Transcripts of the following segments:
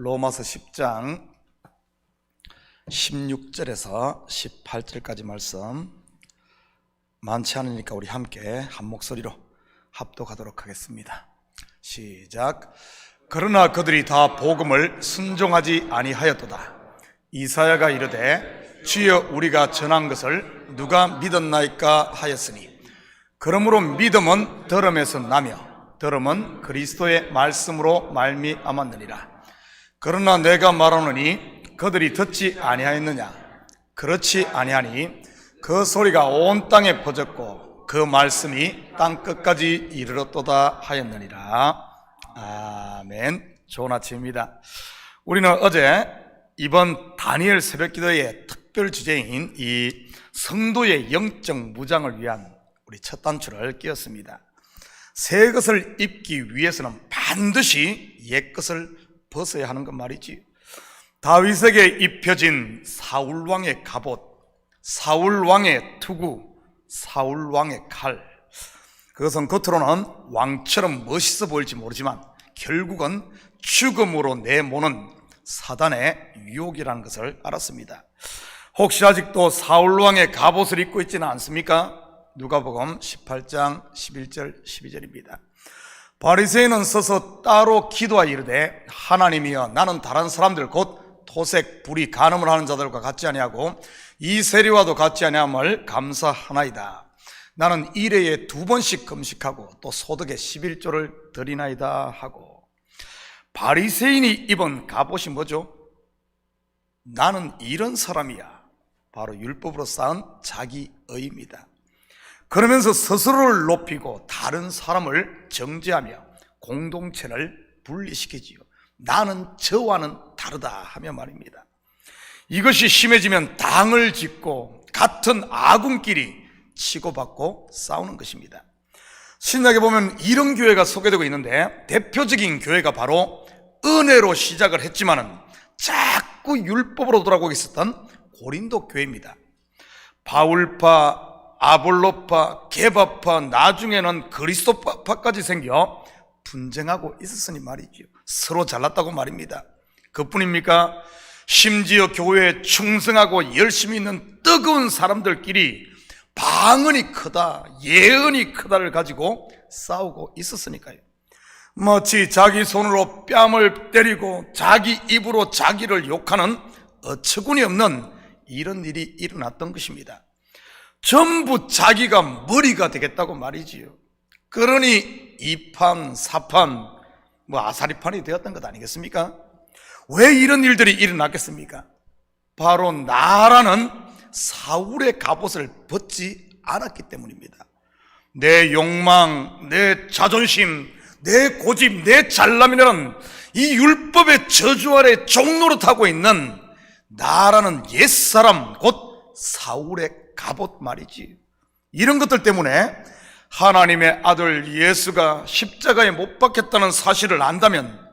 로마서 10장 16절에서 18절까지 말씀 많지 않으니까 우리 함께 한 목소리로 합독하도록 하겠습니다. 시작. 그러나 그들이 다 복음을 순종하지 아니하였도다. 이사야가 이르되 주여 우리가 전한 것을 누가 믿었나이까 하였으니 그러므로 믿음은 들음에서 나며 들음은 그리스도의 말씀으로 말미암았느니라. 그러나 내가 말하노니 그들이 듣지 아니하였느냐? 그렇지 아니하니 그 소리가 온 땅에 퍼졌고 그 말씀이 땅 끝까지 이르렀도다 하였느니라. 아멘. 좋은 아침입니다. 우리는 어제 이번 다니엘 새벽기도의 특별 주제인 이 성도의 영적 무장을 위한 우리 첫 단추를 끼웠습니다. 새 것을 입기 위해서는 반드시 옛 것을 벗어야 하는 것 말이지. 다윗에게 입혀진 사울왕의 갑옷, 사울왕의 투구, 사울왕의 칼, 그것은 겉으로는 왕처럼 멋있어 보일지 모르지만 결국은 죽음으로 내모는 사단의 유혹이라는 것을 알았습니다. 혹시 아직도 사울왕의 갑옷을 입고 있지는 않습니까? 누가복음 18장 11절 12절입니다. 바리새인은 서서 따로 기도하여 이르되 하나님이여 나는 다른 사람들 곧 토색, 불의, 간음을 하는 자들과 같지 아니하고 이 세리와도 같지 아니함을 감사하나이다. 나는 일회에 2번씩 금식하고 또 소득의 11조를 드리나이다 하고. 바리새인이 입은 갑옷이 뭐죠? 나는 이런 사람이야. 바로 율법으로 쌓은 자기의입니다. 그러면서 스스로를 높이고 다른 사람을 정죄하며 공동체를 분리시키지요. 나는 저와는 다르다 하며 말입니다. 이것이 심해지면 당을 짓고 같은 아군끼리 치고받고 싸우는 것입니다. 신약에 보면 이런 교회가 소개되고 있는데 대표적인 교회가 바로 은혜로 시작을 했지만은 자꾸 율법으로 돌아가고 있었던 고린도 교회입니다. 바울파, 아볼로파, 게바파, 나중에는 그리스도파까지 생겨 분쟁하고 있었으니 말이죠. 서로 잘났다고 말입니다. 그뿐입니까? 심지어 교회에 충성하고 열심히 있는 뜨거운 사람들끼리 방언이 크다, 예언이 크다를 가지고 싸우고 있었으니까요. 마치 자기 손으로 뺨을 때리고 자기 입으로 자기를 욕하는 어처구니 없는 이런 일이 일어났던 것입니다. 전부 자기가 머리가 되겠다고 말이지요. 그러니 2판, 4판, 아사리판이 되었던 것 아니겠습니까? 왜 이런 일들이 일어났겠습니까? 바로 나라는 사울의 갑옷을 벗지 않았기 때문입니다. 내 욕망, 내 자존심, 내 고집, 내 잘남이라는 이 율법의 저주 아래 종노릇하고 있는 나라는 옛사람, 곧 사울의 갑옷 말이지. 이런 것들 때문에 하나님의 아들 예수가 십자가에 못 박혔다는 사실을 안다면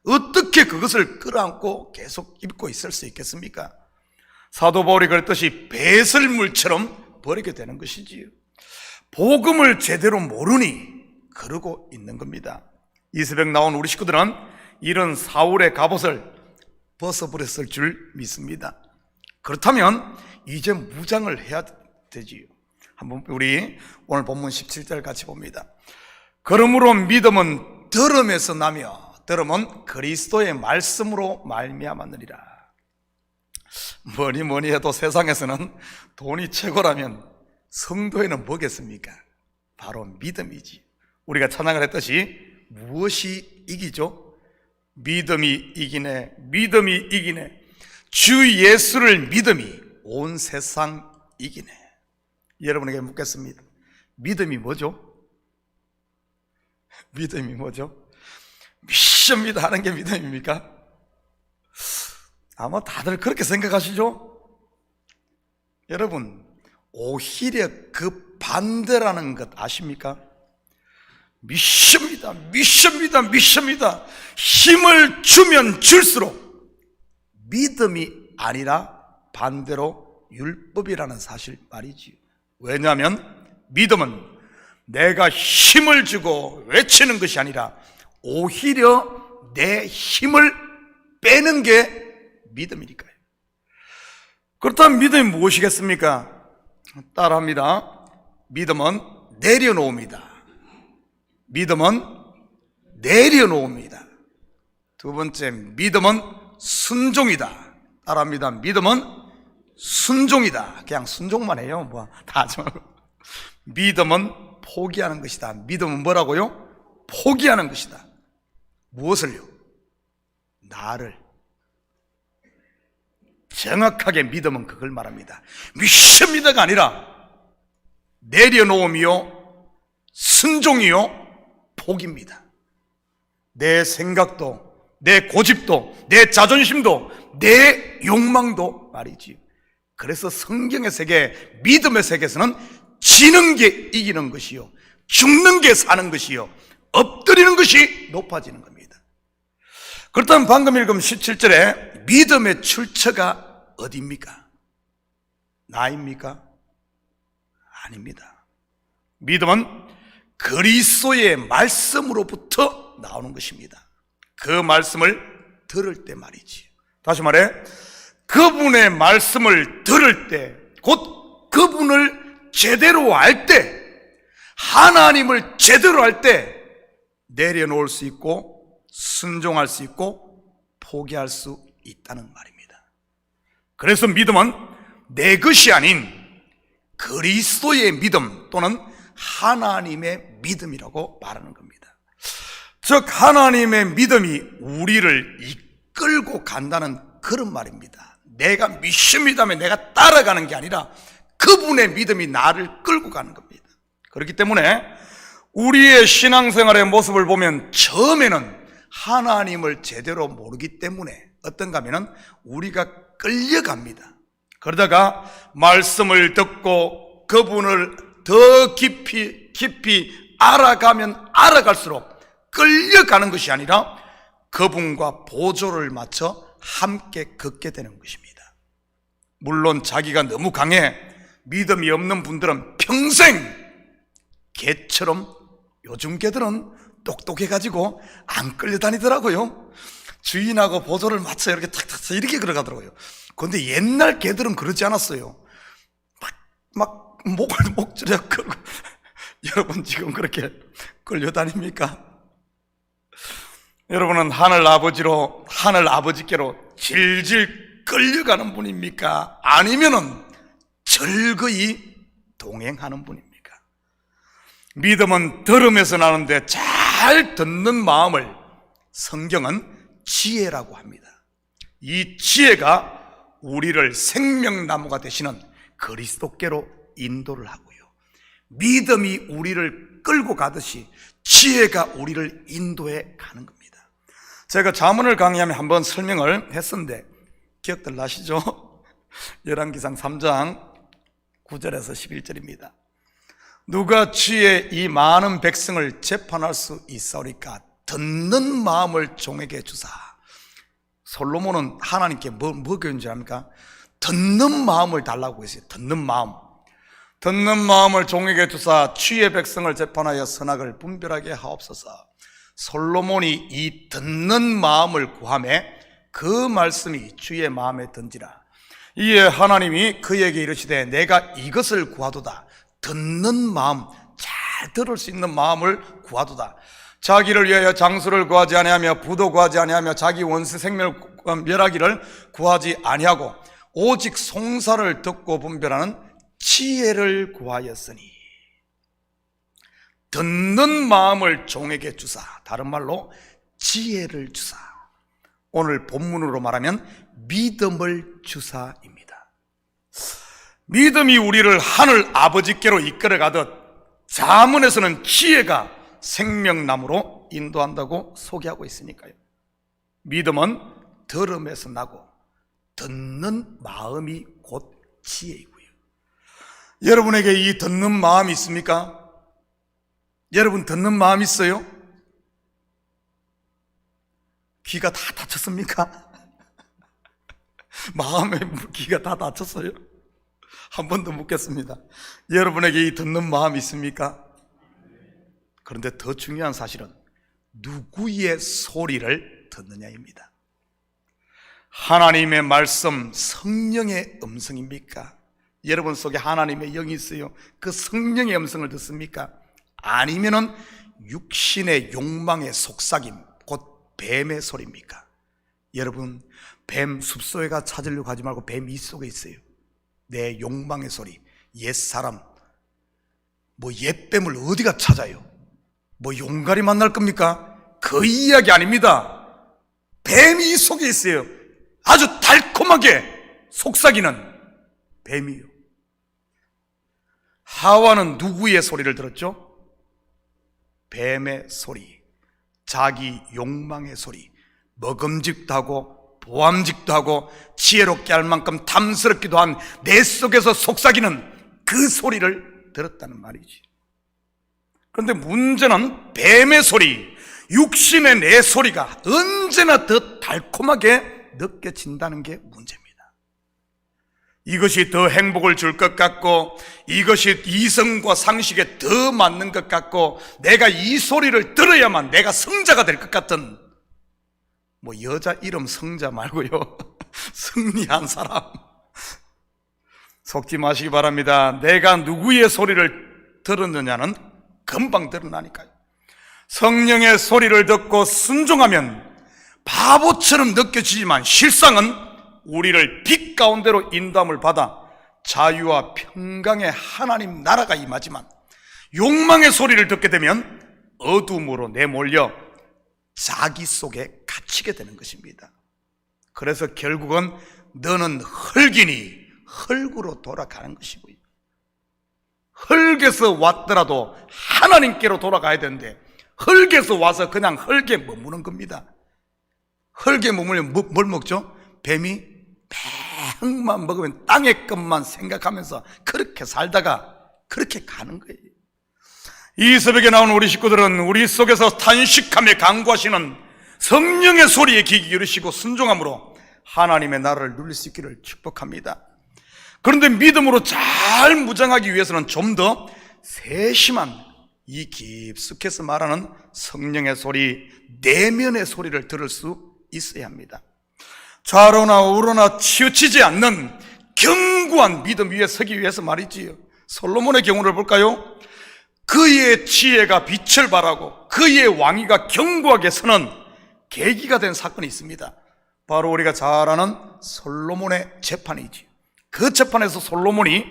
어떻게 그것을 끌어안고 계속 입고 있을 수 있겠습니까? 사도 바울이 그랬듯이 배설물처럼 버리게 되는 것이지요. 복음을 제대로 모르니 그러고 있는 겁니다. 이 새벽 나온 우리 식구들은 이런 사울의 갑옷을 벗어버렸을 줄 믿습니다. 그렇다면 이제 무장을 해야 되지요. 한번 우리 오늘 본문 17절 같이 봅니다. 그러므로 믿음은 들음에서 나며 들음은 그리스도의 말씀으로 말미암았느니라. 뭐니 해도 세상에서는 돈이 최고라면 성도에는 뭐겠습니까? 바로 믿음이지. 우리가 찬양을 했듯이 무엇이 이기죠? 믿음이 이기네, 믿음이 이기네. 주 예수를 믿음이 온 세상 이기네. 여러분에게 묻겠습니다. 믿음이 뭐죠? 믿음이 뭐죠? 미션입니다 하는 게 믿음입니까? 아마 다들 그렇게 생각하시죠? 여러분, 오히려 그 반대라는 것 아십니까? 미션입니다. 힘을 주면 줄수록 믿음이 아니라 반대로 율법이라는 사실 말이지. 왜냐하면 믿음은 내가 힘을 주고 외치는 것이 아니라 오히려 내 힘을 빼는 게 믿음이니까요. 그렇다면 믿음이 무엇이겠습니까? 따라합니다. 믿음은 내려놓습니다. 믿음은 내려놓습니다. 두 번째, 믿음은 순종이다. 따라합니다. 믿음은 순종이다. 그냥 순종만 해요. 뭐 다 하지 말고. 믿음은 포기하는 것이다. 믿음은 뭐라고요? 포기하는 것이다. 무엇을요? 나를. 정확하게 믿음은 그걸 말합니다. 믿습니다가 아니라 내려놓음이요, 순종이요, 포기입니다. 내 생각도, 내 고집도, 내 자존심도, 내 욕망도 말이지. 그래서 성경의 세계, 믿음의 세계에서는 지는 게 이기는 것이요, 죽는 게 사는 것이요, 엎드리는 것이 높아지는 겁니다. 그렇다면 방금 읽은 17절에 믿음의 출처가 어디입니까? 나입니까? 아닙니다. 믿음은 그리스도의 말씀으로부터 나오는 것입니다. 그 말씀을 들을 때 말이지. 다시 말해, 그분의 말씀을 들을 때, 곧 그분을 제대로 알 때, 하나님을 제대로 할 때 내려놓을 수 있고 순종할 수 있고 포기할 수 있다는 말입니다. 그래서 믿음은 내 것이 아닌 그리스도의 믿음 또는 하나님의 믿음이라고 말하는 겁니다. 즉 하나님의 믿음이 우리를 이끌고 간다는 그런 말입니다. 내가 믿습니다면 내가 따라가는 게 아니라 그분의 믿음이 나를 끌고 가는 겁니다. 그렇기 때문에 우리의 신앙생활의 모습을 보면 처음에는 하나님을 제대로 모르기 때문에 어떤가 하면은 우리가 끌려갑니다. 그러다가 말씀을 듣고 그분을 더 깊이 알아가면 알아갈수록 끌려가는 것이 아니라 그분과 보조를 맞춰 함께 걷게 되는 것입니다. 물론 자기가 너무 강해 믿음이 없는 분들은 평생 개처럼, 요즘 개들은 똑똑해가지고 안 끌려다니더라고요. 주인하고 보조를 맞춰 이렇게 탁탁 이렇게 걸어가더라고요. 그런데 옛날 개들은 그러지 않았어요. 막 목줄에 끌고. 여러분 지금 그렇게 끌려다닙니까? 여러분은 하늘 아버지께로 질질 끌려가는 분입니까? 아니면은 즐거이 동행하는 분입니까? 믿음은 들음에서 나는데 잘 듣는 마음을 성경은 지혜라고 합니다. 이 지혜가 우리를 생명나무가 되시는 그리스도께로 인도를 하고요, 믿음이 우리를 끌고 가듯이 지혜가 우리를 인도해 가는 겁니다. 제가 잠언을 강의하며 한번 설명을 했었는데 기억들 나시죠? 열왕기상 3장 9절에서 11절입니다. 누가 주의 이 많은 백성을 재판할 수 있사오리까? 듣는 마음을 종에게 주사. 솔로몬은 하나님께 뭐 교인 줄 압니까? 듣는 마음을 달라고 했어요. 듣는 마음을 종에게 주사 주의 백성을 재판하여 선악을 분별하게 하옵소서. 솔로몬이 이 듣는 마음을 구하매 그 말씀이 주의 마음에 든지라. 이에 하나님이 그에게 이르시되 내가 이것을 구하도다. 듣는 마음, 잘 들을 수 있는 마음을 구하도다. 자기를 위하여 장수를 구하지 아니하며 부도 구하지 아니하며 자기 원수 생명을 멸하기를 구하지 아니하고 오직 송사를 듣고 분별하는 지혜를 구하였으니. 듣는 마음을 종에게 주사, 다른 말로 지혜를 주사. 오늘 본문으로 말하면 믿음을 주사입니다. 믿음이 우리를 하늘 아버지께로 이끌어가듯 잠언에서는 지혜가 생명나무로 인도한다고 소개하고 있으니까요. 믿음은 들음에서 나고 듣는 마음이 곧 지혜이고요. 여러분에게 이 듣는 마음이 있습니까? 여러분 듣는 마음 있어요? 귀가 다 다쳤습니까? 마음의 귀가 다 다쳤어요? 한 번 더 묻겠습니다. 여러분에게 이 듣는 마음이 있습니까? 그런데 더 중요한 사실은 누구의 소리를 듣느냐입니다. 하나님의 말씀, 성령의 음성입니까? 여러분 속에 하나님의 영이 있어요. 그 성령의 음성을 듣습니까? 아니면은 육신의 욕망의 속삭임, 곧 뱀의 소리입니까? 여러분, 뱀 숲속에 가 찾으려고 하지 말고 뱀 이 속에 있어요. 내 욕망의 소리, 옛사람, 옛뱀을 어디가 찾아요? 용가리 만날 겁니까? 그 이야기 아닙니다. 뱀이 이 속에 있어요. 아주 달콤하게 속삭이는 뱀이요. 하와는 누구의 소리를 들었죠? 뱀의 소리, 자기 욕망의 소리, 먹음직도 하고 보암직도 하고 지혜롭게 할 만큼 탐스럽기도 한 내 속에서 속삭이는 그 소리를 들었다는 말이지. 그런데 문제는 뱀의 소리, 육신의 내 소리가 언제나 더 달콤하게 느껴진다는 게 문제입니다. 이것이 더 행복을 줄 것 같고, 이것이 이성과 상식에 더 맞는 것 같고, 내가 이 소리를 들어야만 내가 성자가 될 것 같은, 여자 이름 성자 말고요, 승리한 사람. 속지 마시기 바랍니다. 내가 누구의 소리를 들었느냐는 금방 드러나니까요. 성령의 소리를 듣고 순종하면 바보처럼 느껴지지만 실상은 우리를 빛 가운데로 인도함을 받아 자유와 평강의 하나님 나라가 임하지만, 욕망의 소리를 듣게 되면 어둠으로 내몰려 자기 속에 갇히게 되는 것입니다. 그래서 결국은 너는 흙이니 흙으로 돌아가는 것이고요, 흙에서 왔더라도 하나님께로 돌아가야 되는데 흙에서 와서 그냥 흙에 머무는 겁니다. 흙에 머물면 뭘 먹죠? 뱀이 흙만 먹으면 땅의 것만 생각하면서 그렇게 살다가 그렇게 가는 거예요. 이 새벽에 나온 우리 식구들은 우리 속에서 탄식하며 간구하시는 성령의 소리에 귀 기울이시고 순종함으로 하나님의 나라를 누릴 수 있기를 축복합니다. 그런데 믿음으로 잘 무장하기 위해서는 좀 더 세심한, 이 깊숙해서 말하는 성령의 소리, 내면의 소리를 들을 수 있어야 합니다. 좌로나 우로나 치우치지 않는 견고한 믿음 위에 서기 위해서 말이지요. 솔로몬의 경우를 볼까요? 그의 지혜가 빛을 발하고 그의 왕위가 견고하게 서는 계기가 된 사건이 있습니다. 바로 우리가 잘 아는 솔로몬의 재판이지. 그 재판에서 솔로몬이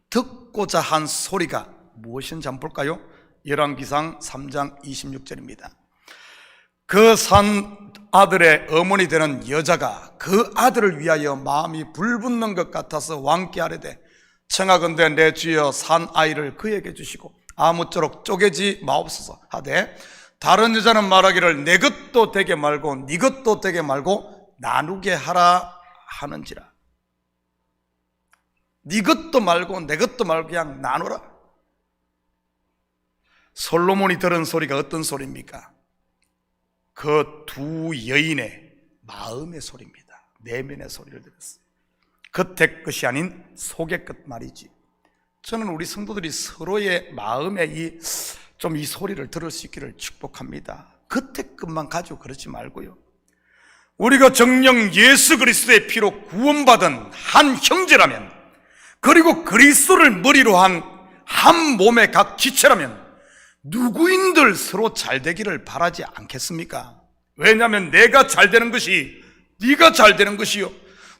듣고자 한 소리가 무엇인지 한번 볼까요? 열왕기상 3장 26절입니다. 그 산 아들의 어머니 되는 여자가 그 아들을 위하여 마음이 불붙는 것 같아서 왕께 아뢰되, 청하건대 내 주여 산 아이를 그에게 주시고 아무쪼록 쪼개지 마옵소서 하되, 다른 여자는 말하기를 내 것도 되게 말고 네 것도 되게 말고 나누게 하라 하는지라. 네 것도 말고 내 것도 말고 그냥 나누라. 솔로몬이 들은 소리가 어떤 소리입니까? 그 두 여인의 마음의 소리입니다. 내면의 소리를 들었어요. 겉의 것이 아닌 속의 것 말이지. 저는 우리 성도들이 서로의 마음의 이 소리를 들을 수 있기를 축복합니다. 겉의 것만 가지고 그러지 말고요, 우리가 정녕 예수 그리스도의 피로 구원받은 한 형제라면, 그리고 그리스도를 머리로 한 몸의 각 지체라면 누구인들 서로 잘 되기를 바라지 않겠습니까? 왜냐하면 내가 잘 되는 것이 네가 잘 되는 것이요,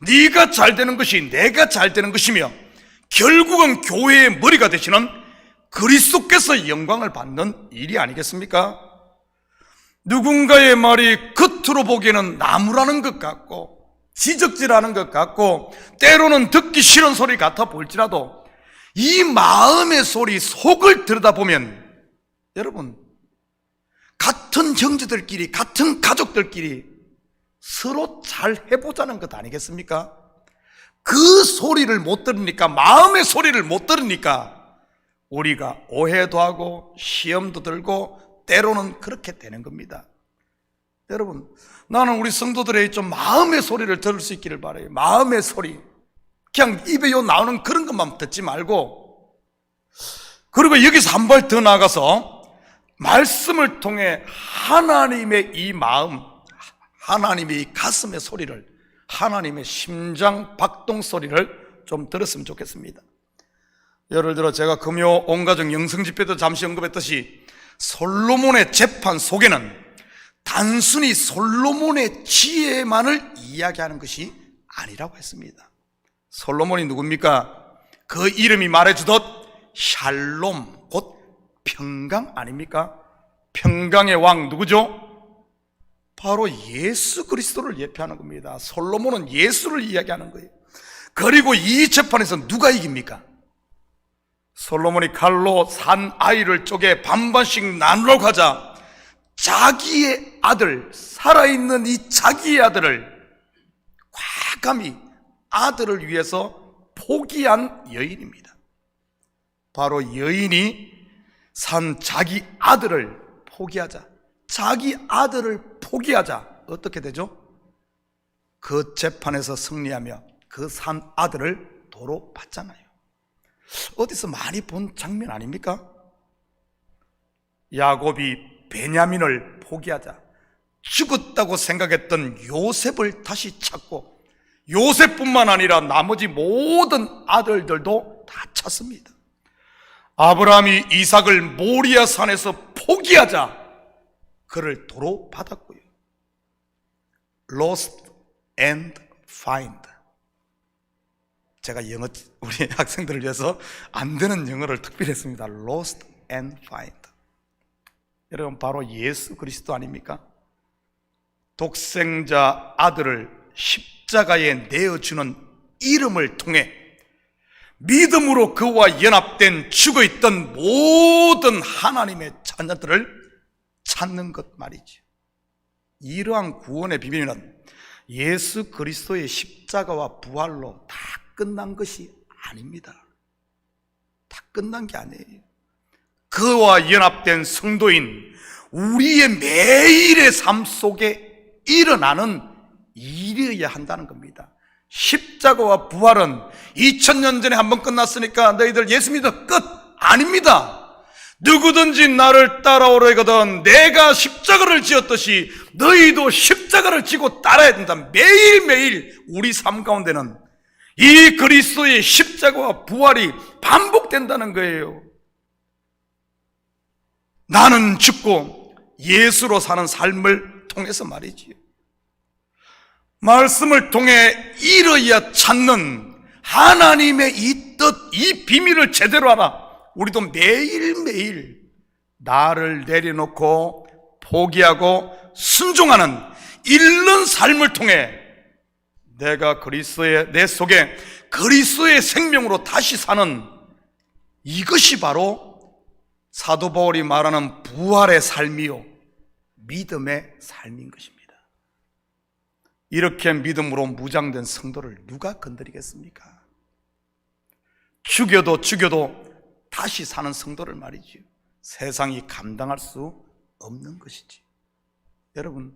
네가 잘 되는 것이 내가 잘 되는 것이며, 결국은 교회의 머리가 되시는 그리스도께서 영광을 받는 일이 아니겠습니까? 누군가의 말이 겉으로 보기에는 나무라는 것 같고 지적질하는 것 같고 때로는 듣기 싫은 소리 같아 보일지라도, 이 마음의 소리 속을 들여다보면 여러분, 같은 형제들끼리, 같은 가족들끼리 서로 잘 해보자는 것 아니겠습니까? 그 소리를 못 들으니까, 마음의 소리를 못 들으니까 우리가 오해도 하고 시험도 들고 때로는 그렇게 되는 겁니다. 여러분, 나는 우리 성도들의 좀 마음의 소리를 들을 수 있기를 바라요. 마음의 소리, 그냥 입에 나오는 그런 것만 듣지 말고, 그리고 여기서 한 발 더 나가서 말씀을 통해 하나님의 이 마음, 하나님의 이 가슴의 소리를 하나님의 심장 박동 소리를 좀 들었으면 좋겠습니다. 예를 들어 제가 금요 온가족 영성집회 때 잠시 언급했듯이 솔로몬의 재판 속에는 단순히 솔로몬의 지혜만을 이야기하는 것이 아니라고 했습니다. 솔로몬이 누굽니까? 그 이름이 말해주듯 샬롬, 곧 평강 아닙니까? 평강의 왕 누구죠? 바로 예수 그리스도를 예표하는 겁니다. 솔로몬은 예수를 이야기하는 거예요. 그리고 이 재판에서 누가 이깁니까? 솔로몬이 칼로 산 아이를 쪼개 반반씩 나누려고 하자 자기의 아들, 살아있는 이 자기의 아들을 과감히 아들을 위해서 포기한 여인입니다. 바로 여인이 산 자기 아들을 포기하자, 자기 아들을 포기하자 어떻게 되죠? 그 재판에서 승리하며 그 산 아들을 도로 받잖아요. 어디서 많이 본 장면 아닙니까? 야곱이 베냐민을 포기하자 죽었다고 생각했던 요셉을 다시 찾고 요셉뿐만 아니라 나머지 모든 아들들도 다 찾습니다. 아브라함이 이삭을 모리아 산에서 포기하자 그를 도로 받았고요. Lost and find. 제가 영어 우리 학생들을 위해서 안 되는 영어를 특별히 했습니다. Lost and find. 여러분 바로 예수 그리스도 아닙니까? 독생자 아들을 십자가에 내어주는 이름을 통해 믿음으로 그와 연합된 죽어있던 모든 하나님의 자녀들을 찾는 것 말이죠. 이러한 구원의 비밀은 예수 그리스도의 십자가와 부활로 다 끝난 것이 아닙니다. 다 끝난 게 아니에요. 그와 연합된 성도인 우리의 매일의 삶 속에 일어나는 일이어야 한다는 겁니다. 십자가와 부활은 2000년 전에 한번 끝났으니까 너희들 예수 믿어 끝! 아닙니다. 누구든지 나를 따라오려거든 내가 십자가를 지었듯이 너희도 십자가를 지고 따라야 된다. 매일매일 우리 삶 가운데는 이 그리스도의 십자가와 부활이 반복된다는 거예요. 나는 죽고 예수로 사는 삶을 통해서 말이지요. 말씀을 통해 이루어야 찾는 하나님의 이 뜻, 이 비밀을 제대로 알아. 우리도 매일매일 나를 내려놓고 포기하고 순종하는 잃는 삶을 통해 내가 그리스도의 내 속에 그리스도의 생명으로 다시 사는 이것이 바로 사도 바울이 말하는 부활의 삶이요 믿음의 삶인 것입니다. 이렇게 믿음으로 무장된 성도를 누가 건드리겠습니까? 죽여도 다시 사는 성도를 말이죠. 세상이 감당할 수 없는 것이지. 여러분,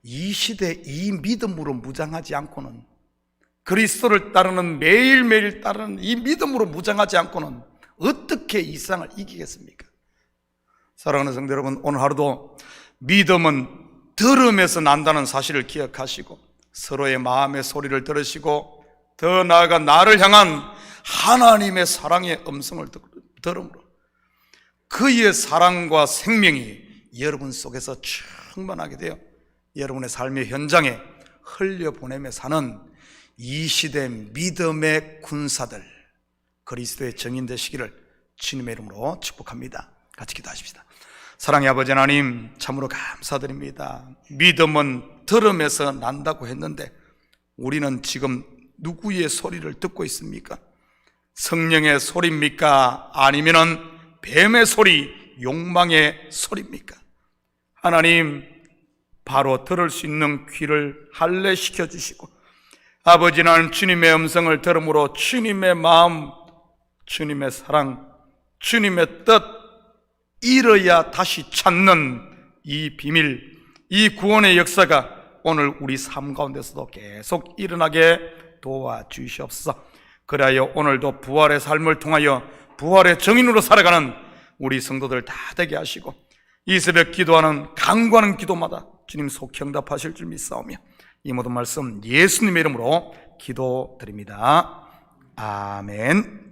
이 시대 이 믿음으로 무장하지 않고는, 그리스도를 따르는 매일매일 따르는 이 믿음으로 무장하지 않고는 어떻게 이 세상을 이기겠습니까? 사랑하는 성도 여러분, 오늘 하루도 믿음은 들음에서 난다는 사실을 기억하시고 서로의 마음의 소리를 들으시고 더 나아가 나를 향한 하나님의 사랑의 음성을 들음으로 그의 사랑과 생명이 여러분 속에서 충만하게 되어 여러분의 삶의 현장에 흘려보내며 사는 이 시대 믿음의 군사들, 그리스도의 정인 되시기를 주님의 이름으로 축복합니다. 같이 기도하십시다. 사랑의 아버지 하나님, 참으로 감사드립니다. 믿음은 들음에서 난다고 했는데 우리는 지금 누구의 소리를 듣고 있습니까? 성령의 소리입니까? 아니면은 뱀의 소리, 욕망의 소리입니까? 하나님, 바로 들을 수 있는 귀를 할례시켜 주시고 아버지 하나님, 주님의 음성을 들음으로 주님의 마음, 주님의 사랑, 주님의 뜻 이뤄야 다시 찾는 이 비밀, 이 구원의 역사가 오늘 우리 삶 가운데서도 계속 일어나게 도와주시옵소서. 그리하여 오늘도 부활의 삶을 통하여 부활의 정인으로 살아가는 우리 성도들 다 되게 하시고 이 새벽 기도하는 간구하는 기도마다 주님 속히 응답하실 줄 믿사오며 이 모든 말씀 예수님의 이름으로 기도드립니다. 아멘.